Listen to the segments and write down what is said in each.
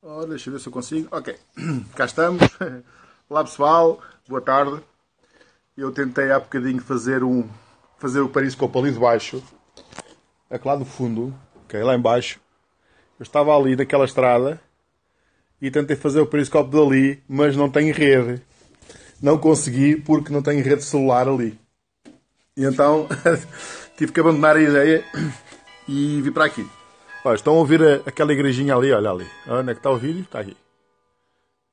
Ora, deixa eu ver se eu consigo. Ok, cá estamos. Olá pessoal, boa tarde. Eu tentei há bocadinho fazer o periscope ali de baixo. É lá no fundo, ok, lá em baixo. Eu estava ali naquela estrada e tentei fazer o periscope dali, mas não tenho rede. Não consegui porque não tenho rede de celular ali. E então tive que abandonar a ideia e vir para aqui. Olha, estão a ouvir aquela igrejinha ali, olha ali. Onde é que está o vídeo? Está aqui.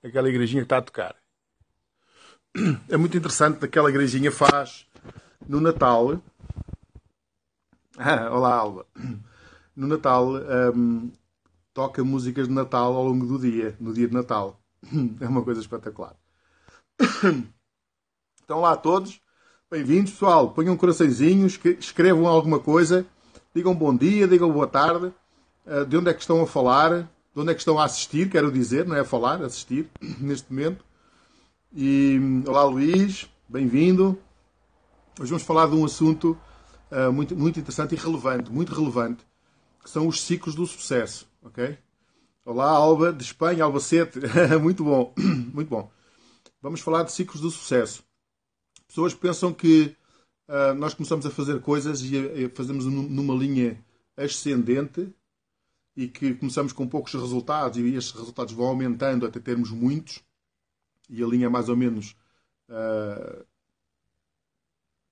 Aquela igrejinha que está a tocar. É muito interessante, aquela igrejinha faz no Natal. Olá, Alba. No Natal toca músicas de Natal ao longo do dia, no dia de Natal. É uma coisa espetacular. Então, olá a todos. Bem-vindos, pessoal. Ponham um coraçãozinho, escrevam alguma coisa, digam bom dia, digam boa tarde, de onde é que estão a falar, de onde é que estão a assistir, quero dizer, não é a falar, assistir, neste momento. E olá, Luís, bem-vindo. Hoje vamos falar de um assunto muito, muito interessante e relevante, muito relevante, que são os ciclos do sucesso, ok? Olá, Alba, de Espanha, Albacete, muito bom, muito bom. Vamos falar de ciclos do sucesso. Pessoas pensam que nós começamos a fazer coisas e fazemos numa linha ascendente e que começamos com poucos resultados e estes resultados vão aumentando até termos muitos e a linha é mais ou menos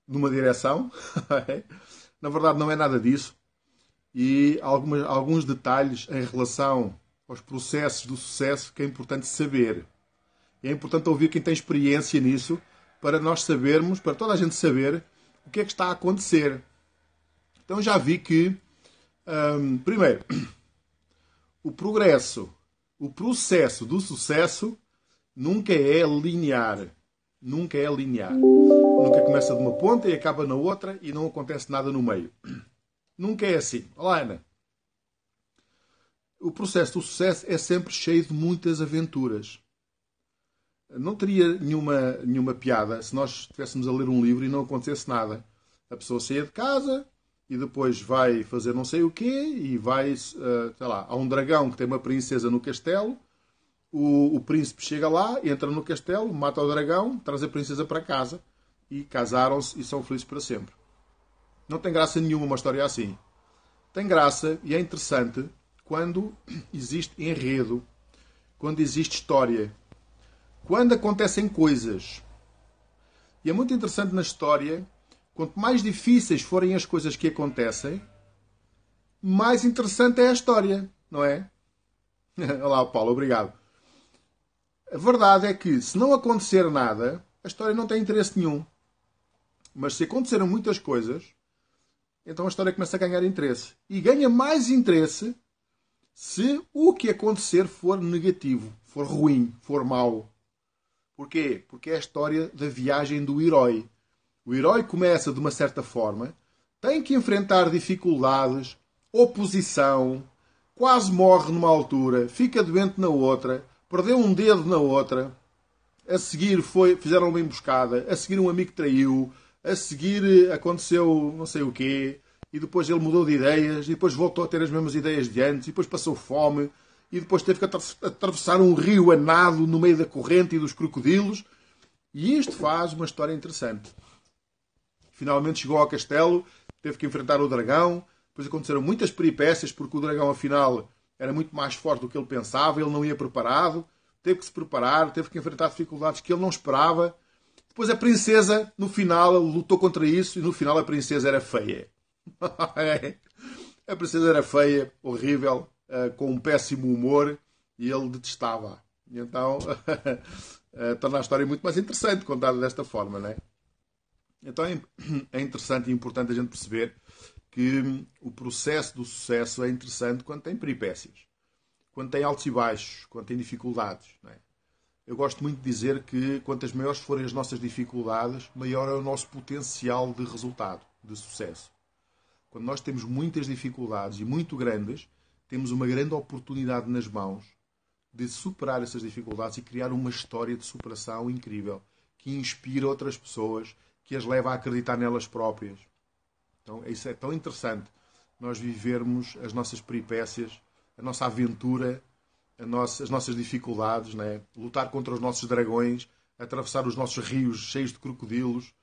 numa direção. Na verdade não é nada disso. E alguns detalhes em relação aos processos do sucesso que é importante saber. É importante ouvir quem tem experiência nisso para nós sabermos, para toda a gente saber o que é que está a acontecer. Então já vi que, primeiro, o progresso, o processo do sucesso nunca é linear. Nunca é linear. Nunca começa de uma ponta e acaba na outra e não acontece nada no meio. Nunca é assim. Olá, Ana. O processo do sucesso é sempre cheio de muitas aventuras. Não teria nenhuma piada se nós estivéssemos a ler um livro e não acontecesse nada. A pessoa saia de casa e depois vai fazer não sei o quê e vai, sei lá, há um dragão que tem uma princesa no castelo. O príncipe chega lá, entra no castelo, mata o dragão, traz a princesa para casa e casaram-se e são felizes para sempre. Não tem graça nenhuma uma história assim. Tem graça e é interessante quando existe enredo, quando existe história, quando acontecem coisas. E é muito interessante na história, quanto mais difíceis forem as coisas que acontecem, mais interessante é a história, não é? Olá, Paulo, obrigado. A verdade é que, se não acontecer nada, a história não tem interesse nenhum. Mas se aconteceram muitas coisas, então a história começa a ganhar interesse. E ganha mais interesse se o que acontecer for negativo, for ruim, for mau. Porquê? Porque é a história da viagem do herói. O herói começa de uma certa forma, tem que enfrentar dificuldades, oposição, quase morre numa altura, fica doente na outra, perdeu um dedo na outra, a seguir fizeram uma emboscada, a seguir um amigo traiu, a seguir aconteceu não sei o quê, e depois ele mudou de ideias, e depois voltou a ter as mesmas ideias de antes, e depois passou fome, e depois teve que atravessar um rio a nado no meio da corrente e dos crocodilos. E isto faz uma história interessante. Finalmente chegou ao castelo, teve que enfrentar o dragão, depois aconteceram muitas peripécias, porque o dragão, afinal, era muito mais forte do que ele pensava, ele não ia preparado, teve que se preparar, teve que enfrentar dificuldades que ele não esperava. Depois a princesa, no final, ele lutou contra isso, e no final a princesa era feia. A princesa era feia, horrível, com um péssimo humor, e ele detestava. E então, torna a história muito mais interessante contada desta forma, não é? Então é interessante e importante a gente perceber que o processo do sucesso é interessante quando tem peripécias, quando tem altos e baixos, quando tem dificuldades, não é? Eu gosto muito de dizer que quantas maiores forem as nossas dificuldades, maior é o nosso potencial de resultado, de sucesso. Quando nós temos muitas dificuldades e muito grandes, temos uma grande oportunidade nas mãos de superar essas dificuldades e criar uma história de superação incrível, que inspira outras pessoas, que as leva a acreditar nelas próprias. Então, isso é tão interessante, nós vivermos as nossas peripécias a nossa aventura, as nossas dificuldades, né? Lutar contra os nossos dragões, atravessar os nossos rios cheios de crocodilos,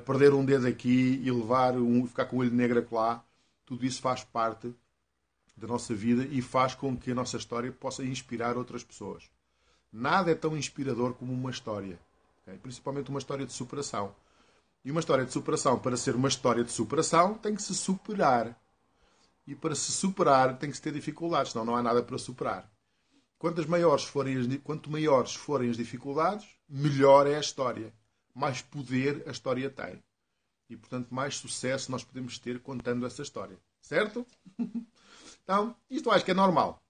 perder um dedo aqui e ficar com o olho negro acolá. Tudo isso faz parte da nossa vida e faz com que a nossa história possa inspirar outras pessoas. Nada é tão inspirador como uma história, okay? Principalmente uma história de superação. E uma história de superação, para ser uma história de superação, tem que se superar. E para se superar tem que se ter dificuldades, senão não há nada para superar. Quanto maiores forem as dificuldades, melhor é a história. Mais poder a história tem. E, portanto, mais sucesso nós podemos ter contando essa história. Certo? Então, isto eu acho que é normal.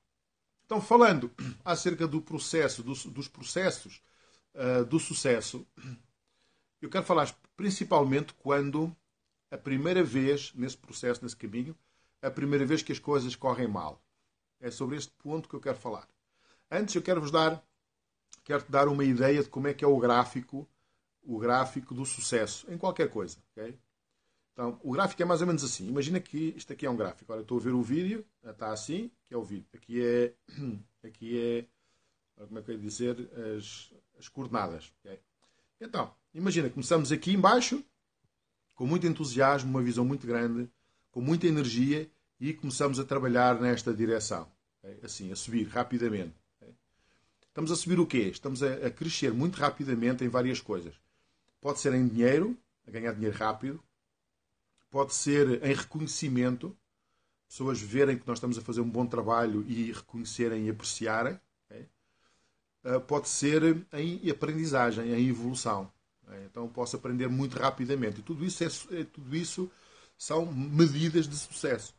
Então, falando acerca do processo, dos processos do sucesso, eu quero falar principalmente quando a primeira vez, nesse processo, nesse caminho, a primeira vez que as coisas correm mal. É sobre este ponto que eu quero falar. Antes, eu quero-te dar uma ideia de como é que é o gráfico do sucesso, em qualquer coisa. Okay? Então, o gráfico é mais ou menos assim. Imagina que isto aqui é um gráfico. Olha, estou a ver o vídeo, está assim, que é o vídeo. Aqui é como é que eu ia dizer, as coordenadas. Okay? Então, imagina, começamos aqui em baixo, com muito entusiasmo, uma visão muito grande, com muita energia, e começamos a trabalhar nesta direção. Okay? Assim, a subir rapidamente. Okay? Estamos a subir o quê? Estamos a crescer muito rapidamente em várias coisas. Pode ser em dinheiro, a ganhar dinheiro rápido. Pode ser em reconhecimento. Pessoas verem que nós estamos a fazer um bom trabalho e reconhecerem e apreciarem. Okay? Pode ser em aprendizagem, em evolução. Okay? Então posso aprender muito rapidamente. E tudo isso são medidas de sucesso.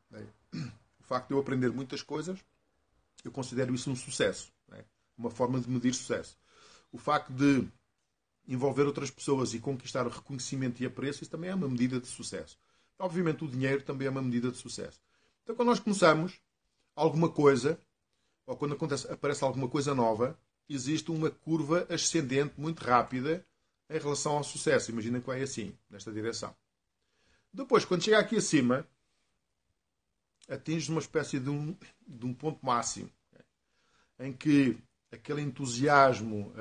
Okay? O facto de eu aprender muitas coisas, eu considero isso um sucesso. Okay? Uma forma de medir sucesso. O facto de envolver outras pessoas e conquistar o reconhecimento e apreço, isso também é uma medida de sucesso. Obviamente o dinheiro também é uma medida de sucesso. Então quando nós começamos alguma coisa, ou quando aparece alguma coisa nova, existe uma curva ascendente muito rápida em relação ao sucesso. Imagina que vai assim, nesta direção. Depois, quando chega aqui acima, atinge uma espécie de um ponto máximo, em que aquele entusiasmo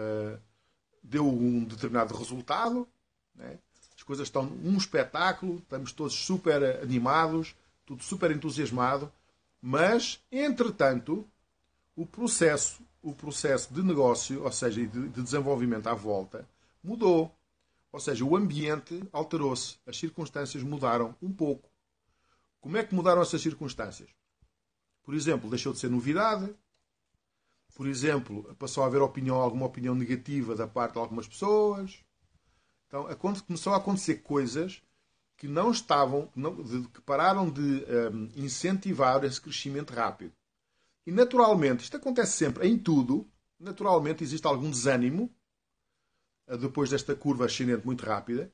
deu um determinado resultado, né? As coisas estão um espetáculo, estamos todos super animados, tudo super entusiasmado, mas, entretanto, o processo de negócio, ou seja, de desenvolvimento à volta, mudou. Ou seja, o ambiente alterou-se, as circunstâncias mudaram um pouco. Como é que mudaram essas circunstâncias? Por exemplo, deixou de ser novidade. Por exemplo, passou a haver alguma opinião negativa da parte de algumas pessoas. Então, começou a acontecer coisas que que pararam de incentivar esse crescimento rápido. E, naturalmente, isto acontece sempre, em tudo, naturalmente existe algum desânimo, depois desta curva ascendente muito rápida,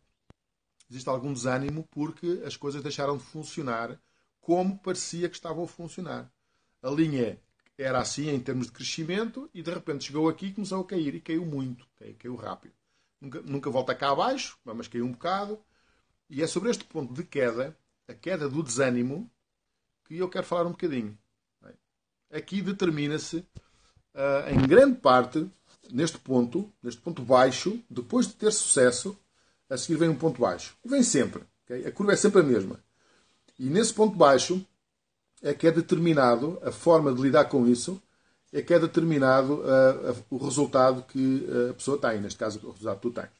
existe algum desânimo porque as coisas deixaram de funcionar como parecia que estavam a funcionar. A linha era assim em termos de crescimento e de repente chegou aqui e começou a cair. E caiu muito. Caiu rápido. Nunca volta cá abaixo, mas caiu um bocado. E é sobre este ponto de queda, a queda do desânimo, que eu quero falar um bocadinho. Aqui determina-se, em grande parte, neste ponto baixo, depois de ter sucesso, a seguir vem um ponto baixo. E vem sempre. Okay? A curva é sempre a mesma. E nesse ponto baixo é que é determinado a forma de lidar com isso, é que é determinado o resultado que a pessoa tem. Neste caso, o resultado que tu tens.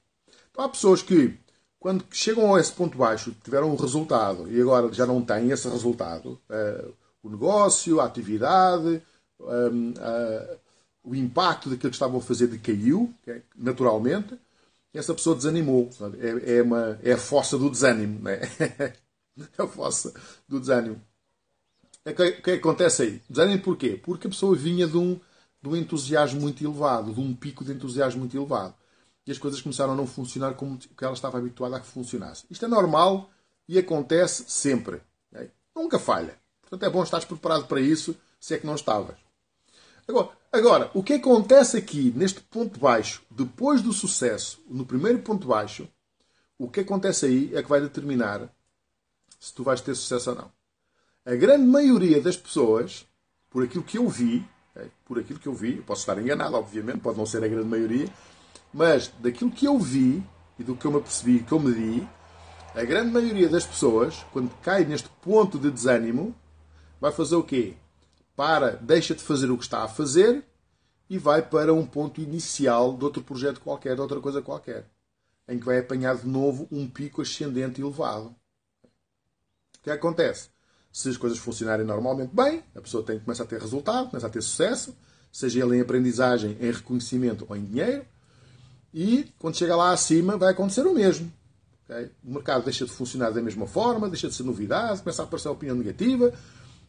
Então, há pessoas que, quando chegam a esse ponto baixo, tiveram um resultado e agora já não têm esse resultado. O negócio, a atividade, o impacto daquilo que estavam a fazer decaiu, naturalmente. E essa pessoa desanimou. É a fossa do desânimo. Não é? É a fossa do desânimo. O que acontece aí? Desânimo porquê? Porque a pessoa vinha de um entusiasmo muito elevado, de um pico de entusiasmo muito elevado. E as coisas começaram a não funcionar como ela estava habituada a que funcionasse. Isto é normal e acontece sempre. Okay? Nunca falha. Portanto, é bom estares preparado para isso, se é que não estavas. Agora, o que acontece aqui, neste ponto baixo, depois do sucesso, no primeiro ponto baixo, o que acontece aí é que vai determinar se tu vais ter sucesso ou não. A grande maioria das pessoas, por aquilo que eu vi, eu posso estar enganado, obviamente, pode não ser a grande maioria, mas daquilo que eu vi e do que eu me apercebi, que eu medi, a grande maioria das pessoas, quando cai neste ponto de desânimo, vai fazer o quê? Deixa de fazer o que está a fazer e vai para um ponto inicial de outro projeto qualquer, de outra coisa qualquer, em que vai apanhar de novo um pico ascendente elevado. O que acontece? Se as coisas funcionarem normalmente bem, a pessoa começa a ter resultado, começa a ter sucesso, seja ele em aprendizagem, em reconhecimento ou em dinheiro, e quando chega lá acima vai acontecer o mesmo. Okay? O mercado deixa de funcionar da mesma forma, deixa de ser novidade, começa a aparecer a opinião negativa.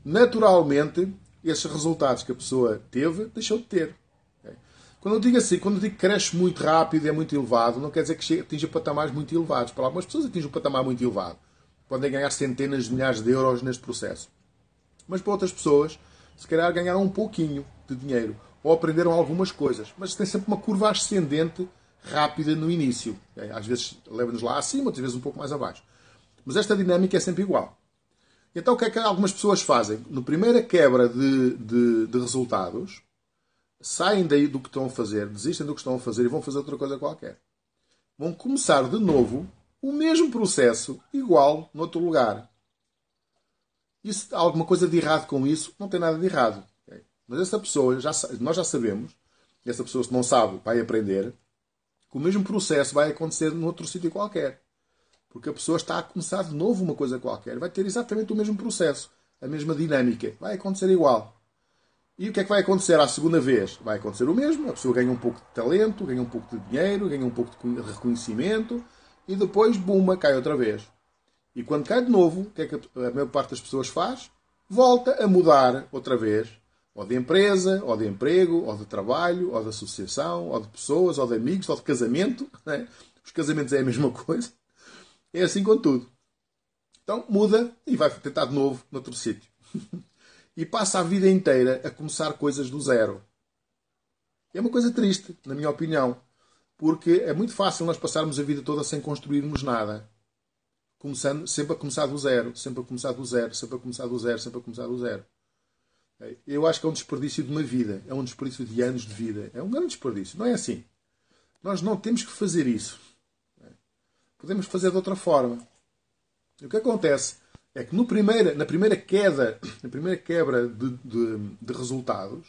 Naturalmente, esses resultados que a pessoa teve, deixou de ter. Okay? Quando eu digo assim, quando eu digo que cresce muito rápido e é muito elevado, não quer dizer que atinja patamares muito elevados. Para algumas pessoas atinge um patamar muito elevado. Podem ganhar centenas de milhares de euros neste processo. Mas para outras pessoas, se calhar ganharam um pouquinho de dinheiro. Ou aprenderam algumas coisas. Mas tem sempre uma curva ascendente rápida no início. Okay? Às vezes leva-nos lá acima, outras vezes um pouco mais abaixo. Mas esta dinâmica é sempre igual. Então o que é que algumas pessoas fazem? Na primeira quebra de resultados, saem daí do que estão a fazer, desistem do que estão a fazer e vão fazer outra coisa qualquer. Vão começar de novo o mesmo processo, igual, noutro lugar. E se há alguma coisa de errado com isso, não tem nada de errado. Okay? Mas essa pessoa, nós já sabemos, essa pessoa se não sabe, vai aprender, que o mesmo processo vai acontecer noutro sítio qualquer. Porque a pessoa está a começar de novo uma coisa qualquer. Vai ter exatamente o mesmo processo. A mesma dinâmica. Vai acontecer igual. E o que é que vai acontecer à segunda vez? Vai acontecer o mesmo. A pessoa ganha um pouco de talento, ganha um pouco de dinheiro, ganha um pouco de reconhecimento. E depois, bumba, cai outra vez. E quando cai de novo, o que é que a maior parte das pessoas faz? Volta a mudar outra vez. Ou de empresa, ou de emprego, ou de trabalho, ou de associação, ou de pessoas, ou de amigos, ou de casamento. Né? Os casamentos é a mesma coisa. É assim com tudo. Então muda e vai tentar de novo noutro sítio. E passa a vida inteira a começar coisas do zero. É uma coisa triste, na minha opinião. Porque é muito fácil nós passarmos a vida toda sem construirmos nada. Começando, sempre a começar do zero. Sempre a começar do zero. Sempre a começar do zero. Sempre a começar do zero. Eu acho que é um desperdício de uma vida. É um desperdício de anos de vida. É um grande desperdício. Não é assim. Nós não temos que fazer isso. Podemos fazer de outra forma. E o que acontece é que na primeira quebra de resultados,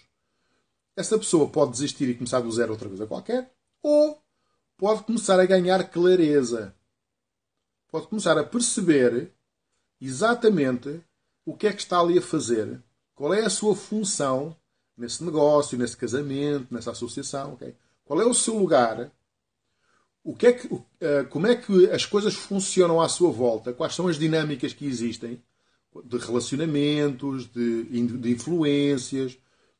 essa pessoa pode desistir e começar do zero outra coisa qualquer, ou pode começar a ganhar clareza. Pode começar a perceber exatamente o que é que está ali a fazer, qual é a sua função nesse negócio, nesse casamento, nessa associação. Okay? Qual é o seu lugar? Como é que as coisas funcionam à sua volta? Quais são as dinâmicas que existem? De relacionamentos, de influências,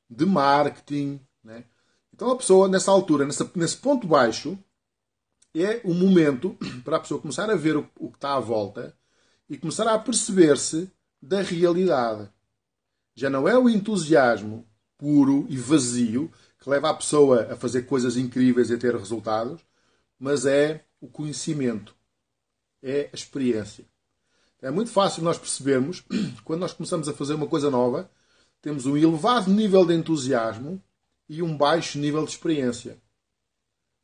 de marketing. Né? Então a pessoa, nessa altura, nesse ponto baixo, é o momento para a pessoa começar a ver o que está à volta e começar a perceber-se da realidade. Já não é o entusiasmo puro e vazio que leva a pessoa a fazer coisas incríveis e a ter resultados, mas é o conhecimento, é a experiência. É muito fácil nós percebermos, quando nós começamos a fazer uma coisa nova, temos um elevado nível de entusiasmo e um baixo nível de experiência.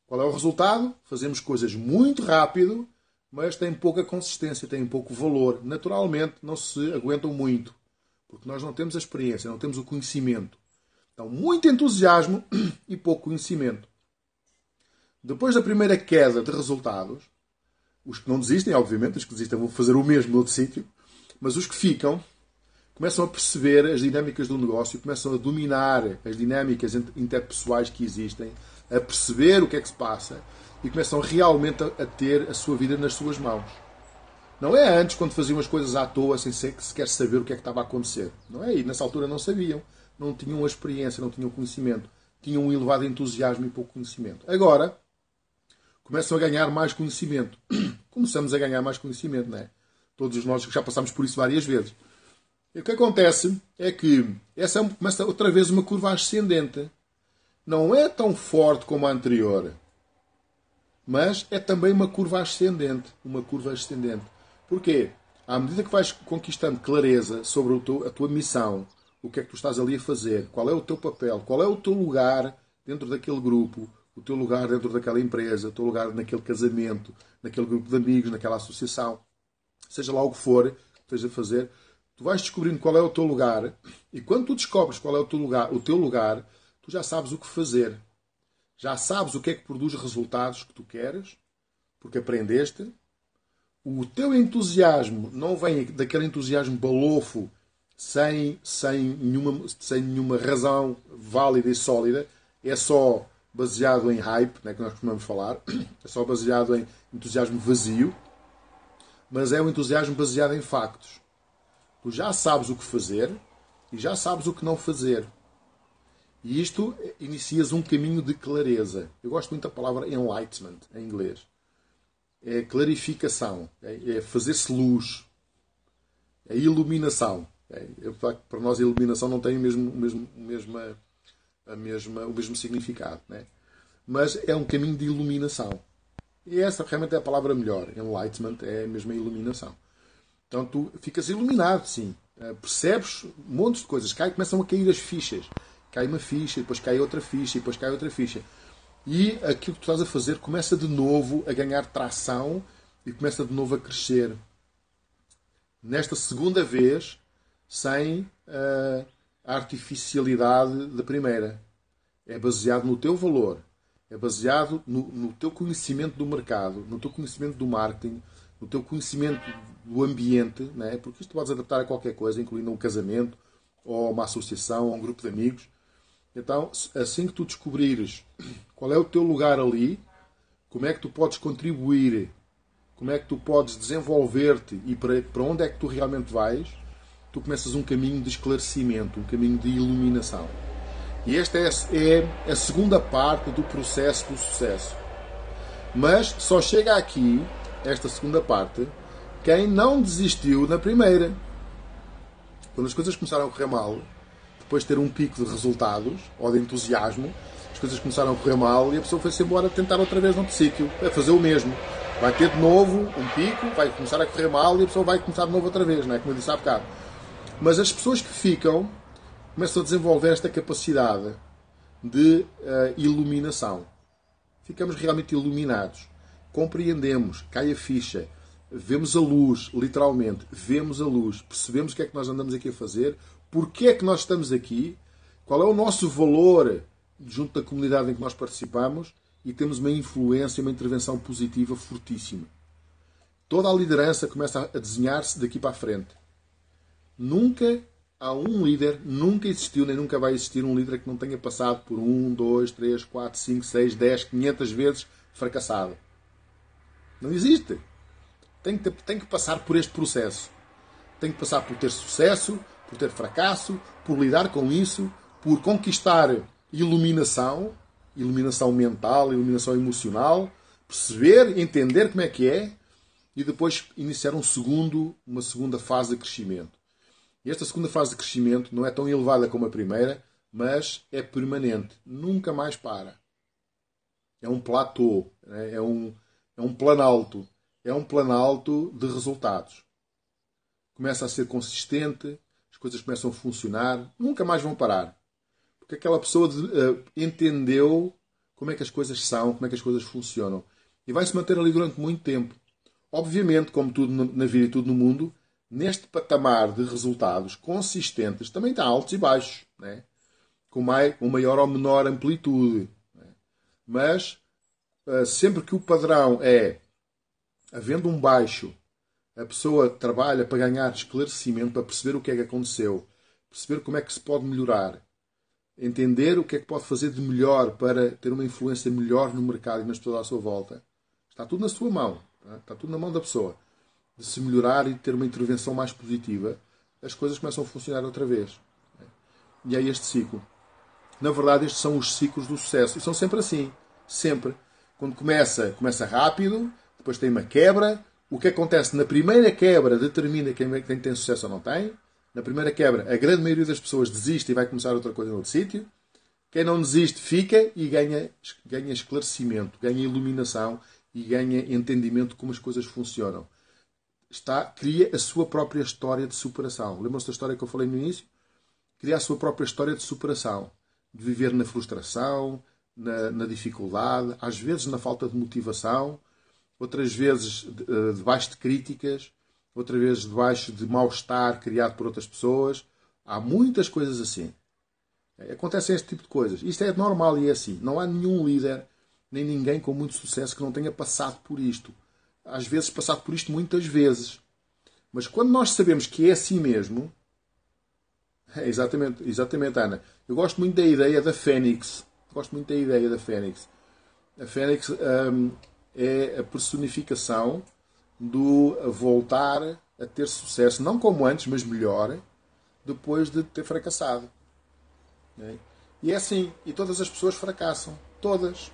Qual é o resultado? Fazemos coisas muito rápido, mas têm pouca consistência, têm pouco valor. Naturalmente, não se aguentam muito, porque nós não temos a experiência, não temos o conhecimento. Então, muito entusiasmo e pouco conhecimento. Depois da primeira queda de resultados, os que não desistem, obviamente, os que desistem vão fazer o mesmo no outro sítio, mas os que ficam começam a perceber as dinâmicas do negócio, começam a dominar as dinâmicas interpessoais que existem, a perceber o que é que se passa e começam realmente a ter a sua vida nas suas mãos. Não é antes, quando faziam as coisas à toa, sem sequer saber o que é que estava a acontecer. Não é? E nessa altura não sabiam, não tinham a experiência, não tinham conhecimento, tinham um elevado entusiasmo e pouco conhecimento. Agora, começam a ganhar mais conhecimento. Começamos a ganhar mais conhecimento, não é? Todos nós já passámos por isso várias vezes. E o que acontece é que essa começa outra vez uma curva ascendente. Não é tão forte como a anterior, mas é também uma curva ascendente. Uma curva ascendente. Porquê? À medida que vais conquistando clareza sobre a tua missão, o que é que tu estás ali a fazer, qual é o teu papel, qual é o teu lugar dentro daquele grupo, o teu lugar dentro daquela empresa, o teu lugar naquele casamento, naquele grupo de amigos, naquela associação, seja lá o que for que estejas a fazer, tu vais descobrindo qual é o teu lugar, e quando tu descobres qual é o teu lugar, tu já sabes o que fazer. Já sabes o que é que produz resultados que tu queres, porque aprendeste. O teu entusiasmo não vem daquele entusiasmo balofo, sem nenhuma razão válida e sólida. É só baseado em hype, né, que nós costumamos falar. É só baseado em entusiasmo vazio. Mas é um entusiasmo baseado em factos. Tu já sabes o que fazer e já sabes o que não fazer. E isto inicias um caminho de clareza. Eu gosto muito da palavra enlightenment, em inglês. É clarificação, é fazer-se luz, é iluminação. Para nós a iluminação não tem o mesmo significado, né? Mas é um caminho de iluminação. E essa realmente é a palavra melhor. Enlightenment é a mesma iluminação. Então tu ficas iluminado, sim. Percebes um monte de coisas. Começam a cair as fichas. Cai uma ficha, depois cai outra ficha, depois cai outra ficha. E aquilo que tu estás a fazer começa de novo a ganhar tração e começa de novo a crescer. Nesta segunda vez, sem a artificialidade da primeira. É baseado no teu valor. É baseado no teu conhecimento do mercado, no teu conhecimento do marketing, no teu conhecimento do ambiente, né? Porque isto podes adaptar a qualquer coisa, incluindo um casamento, ou uma associação, ou um grupo de amigos. Então, assim que tu descobrires qual é o teu lugar ali, como é que tu podes contribuir, como é que tu podes desenvolver-te e para onde é que tu realmente vais, tu começas um caminho de esclarecimento, um caminho de iluminação. E esta é a segunda parte do processo do sucesso. Mas só chega aqui, esta segunda parte, quem não desistiu na primeira. Quando as coisas começaram a correr mal, depois de ter um pico de resultados, ou de entusiasmo, as coisas começaram a correr mal e a pessoa foi-se embora tentar outra vez noutro sítio, a fazer o mesmo. Vai ter de novo um pico, vai começar a correr mal e a pessoa vai começar de novo outra vez, não é? Como eu disse há bocado. Mas as pessoas que ficam começam a desenvolver esta capacidade de iluminação. Ficamos realmente iluminados. Compreendemos, cai a ficha, vemos a luz, literalmente, vemos a luz, percebemos o que é que nós andamos aqui a fazer, porque é que nós estamos aqui, qual é o nosso valor junto da comunidade em que nós participamos e temos uma influência, uma intervenção positiva fortíssima. Toda a liderança começa a desenhar-se daqui para a frente. Nunca há um líder, nunca existiu nem nunca vai existir um líder que não tenha passado por 1, 2, 3, 4, 5, 6, 10, 500 vezes fracassado. Não existe. Tem que passar por este processo. Tem que passar por ter sucesso, por ter fracasso, por lidar com isso, por conquistar iluminação mental, iluminação emocional, perceber, entender como é que é e depois iniciar uma segunda fase de crescimento. E esta segunda fase de crescimento não é tão elevada como a primeira, mas é permanente. Nunca mais para. É um platô, é um planalto. É um planalto de resultados. Começa a ser consistente, as coisas começam a funcionar, nunca mais vão parar. Porque aquela pessoa entendeu como é que as coisas são, como é que as coisas funcionam. E vai se manter ali durante muito tempo. Obviamente, como tudo na vida e tudo no mundo, neste patamar de resultados consistentes, também está altos e baixos, né? Com maior ou menor amplitude. Né? Mas, sempre que o padrão é, havendo um baixo, a pessoa trabalha para ganhar esclarecimento, para perceber o que é que aconteceu, perceber como é que se pode melhorar, entender o que é que pode fazer de melhor para ter uma influência melhor no mercado e nas pessoas à sua volta. Está tudo na sua mão. Tá? Está tudo na mão da pessoa. De se melhorar e de ter uma intervenção mais positiva, as coisas começam a funcionar outra vez. E é este ciclo. Na verdade, estes são os ciclos do sucesso. E são sempre assim. Sempre. Quando começa rápido, depois tem uma quebra. O que acontece na primeira quebra determina quem tem sucesso ou não tem. Na primeira quebra, a grande maioria das pessoas desiste e vai começar outra coisa em outro sítio. Quem não desiste fica e ganha esclarecimento, ganha iluminação e ganha entendimento de como as coisas funcionam. cria a sua própria história de superação. Lembram-se da história que eu falei no início? Cria a sua própria história de superação. De viver na frustração, na dificuldade, às vezes na falta de motivação, outras vezes debaixo de críticas, outras vezes debaixo de mal-estar criado por outras pessoas. Há muitas coisas assim. Acontecem este tipo de coisas. Isto é normal e é assim. Não há nenhum líder, nem ninguém com muito sucesso que não tenha passado por isto. Às vezes passado por isto muitas vezes. Mas quando nós sabemos que é assim mesmo... exatamente, Ana. Eu gosto muito da ideia da Fênix. A Fênix é a personificação do voltar a ter sucesso, não como antes, mas melhor, depois de ter fracassado. E é assim. E todas as pessoas fracassam. Todas.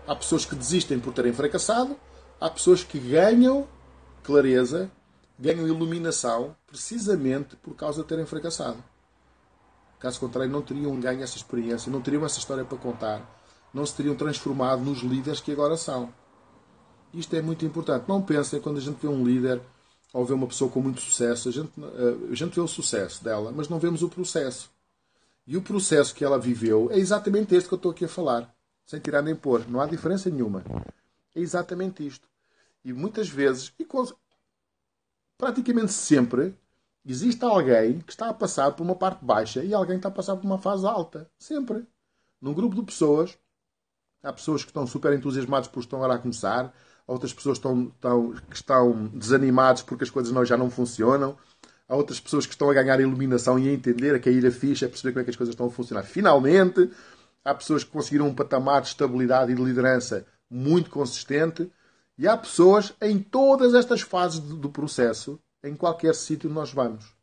Há pessoas que desistem por terem fracassado. Há pessoas que ganham clareza, ganham iluminação, precisamente por causa de terem fracassado. Caso contrário, não teriam ganho essa experiência, não teriam essa história para contar, não se teriam transformado nos líderes que agora são. Isto é muito importante. Não pensem, quando a gente vê um líder ou vê uma pessoa com muito sucesso, a gente vê o sucesso dela, mas não vemos o processo. E o processo que ela viveu é exatamente este que eu estou aqui a falar, sem tirar nem pôr. Não há diferença nenhuma. É exatamente isto. E muitas vezes, praticamente sempre, existe alguém que está a passar por uma parte baixa e alguém que está a passar por uma fase alta. Sempre. Num grupo de pessoas, há pessoas que estão super entusiasmadas porque estão agora a começar, outras pessoas que estão desanimadas porque as coisas já não funcionam, há outras pessoas que estão a ganhar iluminação e a entender, a cair a ficha, a perceber como é que as coisas estão a funcionar. Finalmente, há pessoas que conseguiram um patamar de estabilidade e de liderança muito consistente, e há pessoas em todas estas fases do processo, em qualquer sítio onde nós vamos.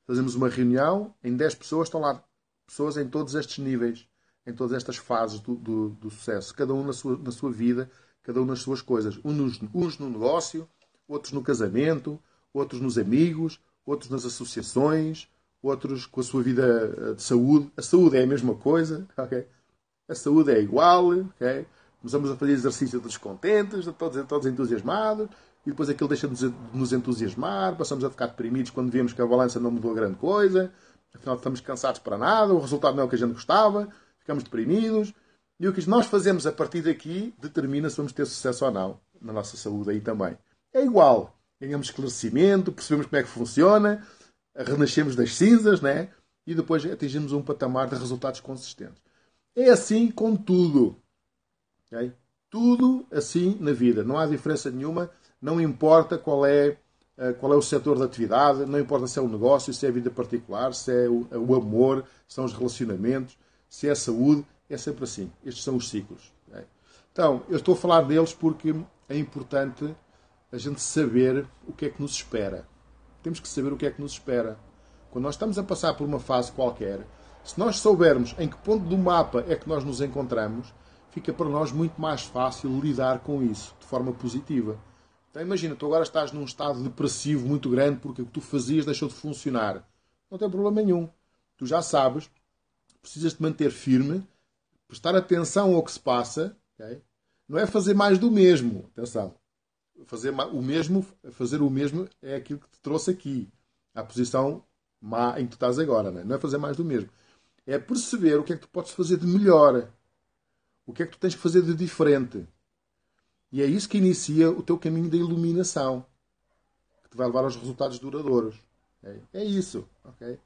Fazemos uma reunião, em 10 pessoas estão lá pessoas em todos estes níveis, em todas estas fases do sucesso. Cada um na sua vida, cada um nas suas coisas. Uns no negócio, outros no casamento, outros nos amigos, outros nas associações, outros com a sua vida de saúde. A saúde é a mesma coisa, ok? A saúde é igual, ok? Começamos a fazer exercício dos contentes, todos entusiasmados, e depois aquilo deixa de nos entusiasmar, passamos a ficar deprimidos quando vemos que a balança não mudou grande coisa, afinal estamos cansados para nada, o resultado não é o que a gente gostava, ficamos deprimidos, e o que nós fazemos a partir daqui determina se vamos ter sucesso ou não na nossa saúde aí também. É igual. Ganhamos esclarecimento, percebemos como é que funciona, renascemos das cinzas, né? E depois atingimos um patamar de resultados consistentes. É assim com tudo. Okay? Tudo assim na vida. Não há diferença nenhuma. Não importa qual é o setor da atividade, não importa se é o negócio, se é a vida particular, se é o amor, se são os relacionamentos, se é a saúde. É sempre assim. Estes são os ciclos. Okay? Então, eu estou a falar deles porque é importante a gente saber o que é que nos espera. Temos que saber o que é que nos espera. Quando nós estamos a passar por uma fase qualquer, se nós soubermos em que ponto do mapa é que nós nos encontramos, fica para nós muito mais fácil lidar com isso, de forma positiva. Então imagina, tu agora estás num estado depressivo muito grande porque o que tu fazias deixou de funcionar. Não tem problema nenhum. Tu já sabes, precisas te manter firme, prestar atenção ao que se passa, okay? Não é fazer mais do mesmo. Atenção. Fazer o mesmo é aquilo que te trouxe aqui. À posição má em que tu estás agora. Não é fazer mais do mesmo. É perceber o que é que tu podes fazer de melhor. O que é que tu tens que fazer de diferente. E é isso que inicia o teu caminho da iluminação. Que te vai levar aos resultados duradouros. Okay? É isso. Okay?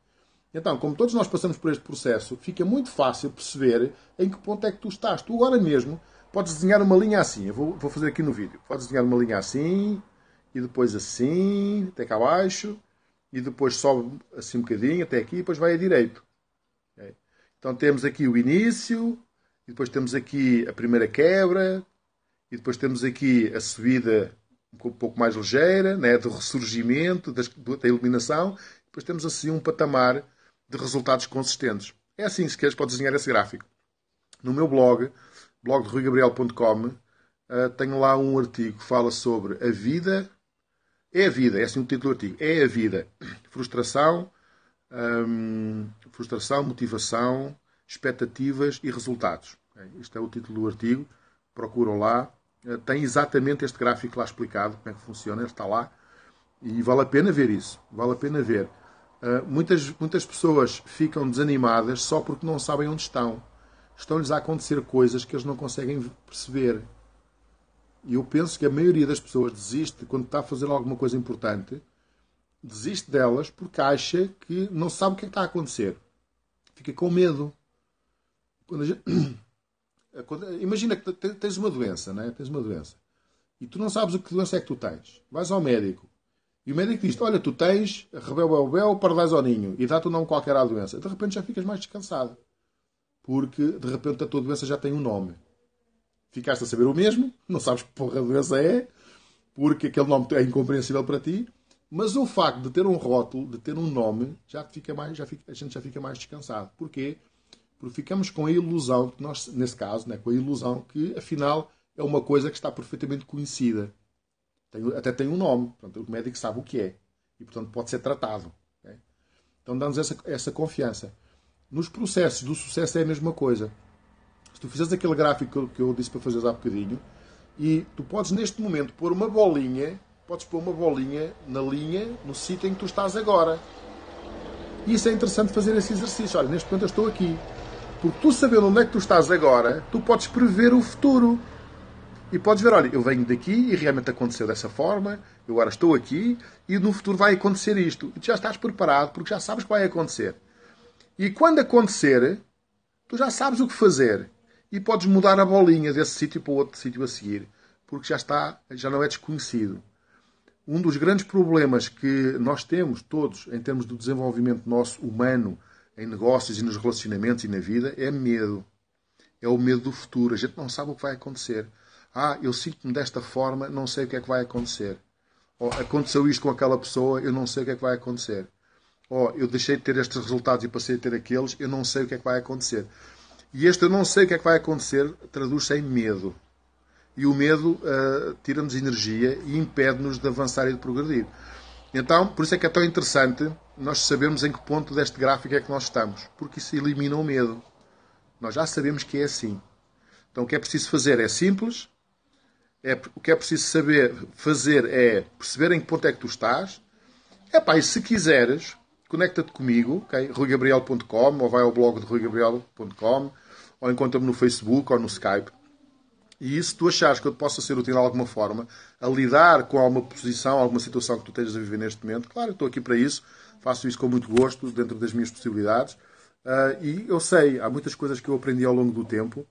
Então, como todos nós passamos por este processo, fica muito fácil perceber em que ponto é que tu estás. Tu agora mesmo podes desenhar uma linha assim. Eu vou fazer aqui no vídeo. Podes desenhar uma linha assim, e depois assim, até cá abaixo, e depois sobe assim um bocadinho, até aqui, e depois vai a direito. Okay? Então temos aqui o início, e depois temos aqui a primeira quebra, e depois temos aqui a subida um pouco mais ligeira, né, do ressurgimento, da iluminação. Depois temos assim um patamar de resultados consistentes. É assim, se queres, podes desenhar esse gráfico. No meu blog de ruigabriel.com, tenho lá um artigo que fala sobre a vida. É a vida, é assim o título do artigo. É a vida. Frustração, motivação, expectativas e resultados. Este é o título do artigo. Procuram lá. Tem exatamente este gráfico lá explicado, como é que funciona. Ele está lá. E vale a pena ver isso. Vale a pena ver. Muitas pessoas ficam desanimadas só porque não sabem onde estão. Estão-lhes a acontecer coisas que eles não conseguem perceber. E eu penso que a maioria das pessoas desiste quando está a fazer alguma coisa importante. Desiste delas porque acha que não sabe o que é que está a acontecer. Fica com medo. Imagina que tens uma doença, não é? Tens uma doença. E tu não sabes o que doença é que tu tens. Vais ao médico. E o médico diz-te, olha, tu tens rebel, paralise ao ninho. E dá-te um nome qualquer à doença. De repente já ficas mais descansado. Porque, de repente, a tua doença já tem um nome. Ficaste a saber o mesmo. Não sabes que porra a doença é. Porque aquele nome é incompreensível para ti. Mas o facto de ter um rótulo, de ter um nome, a gente já fica mais descansado. Porquê? Porque ficamos com a ilusão, que nós, nesse caso, né, com a ilusão que, afinal, é uma coisa que está perfeitamente conhecida. Até tem um nome. Portanto, o médico sabe o que é. E, portanto, pode ser tratado. Okay? Então, dá-nos essa confiança. Nos processos do sucesso é a mesma coisa. Se tu fizeres aquele gráfico que eu disse para fazeres há bocadinho, e tu podes, neste momento, pôr uma bolinha, na linha, no sítio em que tu estás agora. E isso é interessante fazer esse exercício. Olha, neste momento eu estou aqui. Porque tu sabendo onde é que tu estás agora, tu podes prever o futuro. E podes ver, olha, eu venho daqui e realmente aconteceu dessa forma, eu agora estou aqui e no futuro vai acontecer isto. E tu já estás preparado porque já sabes que vai acontecer. E quando acontecer, tu já sabes o que fazer. E podes mudar a bolinha desse sítio para o outro sítio a seguir. Porque já não é desconhecido. Um dos grandes problemas que nós temos, todos, em termos do desenvolvimento nosso humano, em negócios e nos relacionamentos e na vida, é medo. É o medo do futuro. A gente não sabe o que vai acontecer. Eu sinto-me desta forma, não sei o que é que vai acontecer. Aconteceu isto com aquela pessoa, eu não sei o que é que vai acontecer. Eu deixei de ter estes resultados e passei a ter aqueles, eu não sei o que é que vai acontecer. E este eu não sei o que é que vai acontecer traduz-se em medo. E o medo tira-nos energia e impede-nos de avançar e de progredir. Então, por isso é que é tão interessante nós sabermos em que ponto deste gráfico é que nós estamos. Porque isso elimina o medo. Nós já sabemos que é assim. Então, o que é preciso fazer é simples. O que é preciso fazer é perceber em que ponto é que tu estás. E se quiseres, conecta-te comigo, okay? ruigabriel.com, ou vai ao blog de ruigabriel.com, ou encontra-me no Facebook ou no Skype. E se tu achares que eu te possa ser útil de alguma forma a lidar com alguma posição, alguma situação que tu estejas a viver neste momento, claro, eu estou aqui para isso, faço isso com muito gosto, dentro das minhas possibilidades. E eu sei, há muitas coisas que eu aprendi ao longo do tempo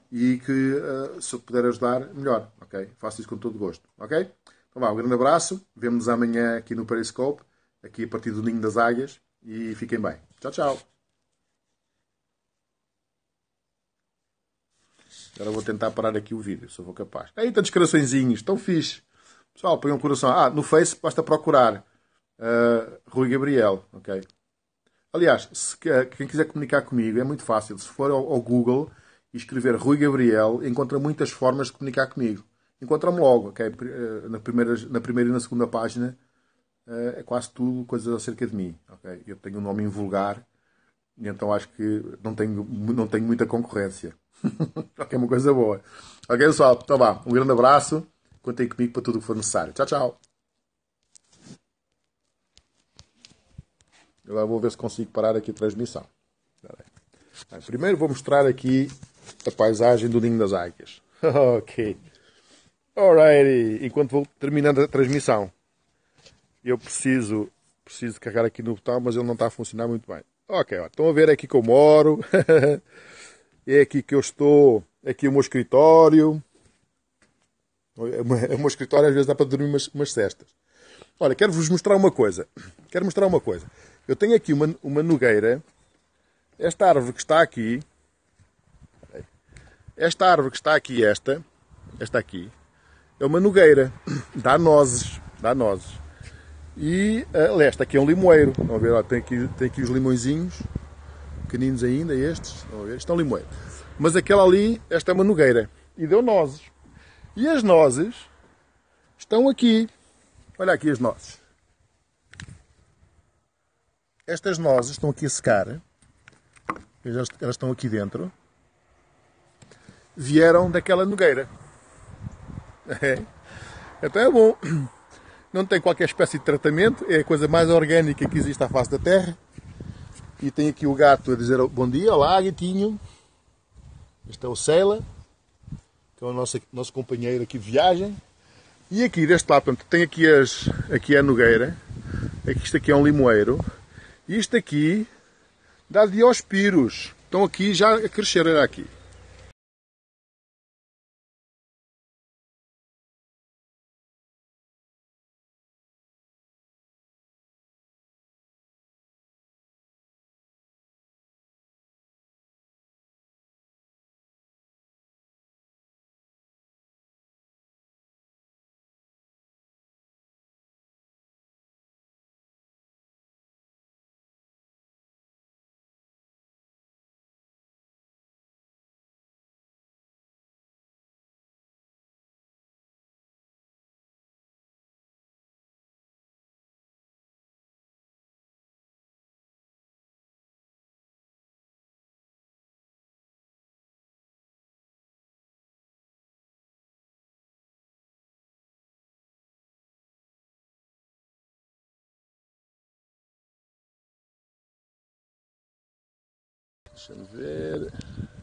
e que, se eu puder ajudar, melhor. Okay? Faço isso com todo gosto. Ok? Então vá, um grande abraço. Vemo-nos amanhã aqui no Periscope, aqui a partir do Ninho das Águias. E fiquem bem. Tchau, tchau. Agora vou tentar parar aqui o vídeo, se eu vou capaz. Aí, tantos coraçõezinhos, tão fixe. Pessoal, põe um coração. No Face basta procurar Rui Gabriel. Ok? Aliás, quem quiser comunicar comigo é muito fácil. Se for ao Google e escrever Rui Gabriel, encontra muitas formas de comunicar comigo. Encontra-me logo, ok? Na primeira e na segunda página é quase tudo coisas acerca de mim, ok? Eu tenho um nome invulgar e então acho que não tenho muita concorrência. Ok, é uma coisa boa. Ok, pessoal? Então vá, um grande abraço. Contem comigo para tudo o que for necessário. Tchau, tchau. Agora vou ver se consigo parar aqui a transmissão. Primeiro vou mostrar aqui a paisagem do Ninho das Águias. Ok. Alrighty. Enquanto vou terminando a transmissão, eu preciso carregar aqui no botão, mas ele não está a funcionar muito bem. Ok, estão a ver aqui que eu moro. É aqui que eu estou. Aqui o meu escritório. O meu escritório às vezes dá para dormir umas cestas. Olha, quero-vos mostrar uma coisa. Eu tenho aqui uma nogueira. Esta árvore que está aqui, esta aqui, é uma nogueira. Dá nozes. E, aliás, esta aqui é um limoeiro. Estão a ver? Tem aqui os limõezinhos. Pequeninos ainda, estes. Estão a ver? Isto é um limoeiro. Mas aquela ali, esta é uma nogueira. E deu nozes. E as nozes estão aqui. Olha aqui as nozes. Estas nozes estão aqui a secar. Elas estão aqui dentro. Vieram daquela nogueira. Então é bom. não tem qualquer espécie de tratamento, é a coisa mais orgânica que existe à face da terra. E tem aqui o gato a dizer bom dia, olá gatinho. Este é o Seila, que é o nosso companheiro aqui de viagem. E aqui deste lado, portanto, tem aqui a nogueira, isto aqui é um limoeiro, e isto aqui dá diospiros. Estão aqui já a crescer, olha aqui. Deixa-me ver.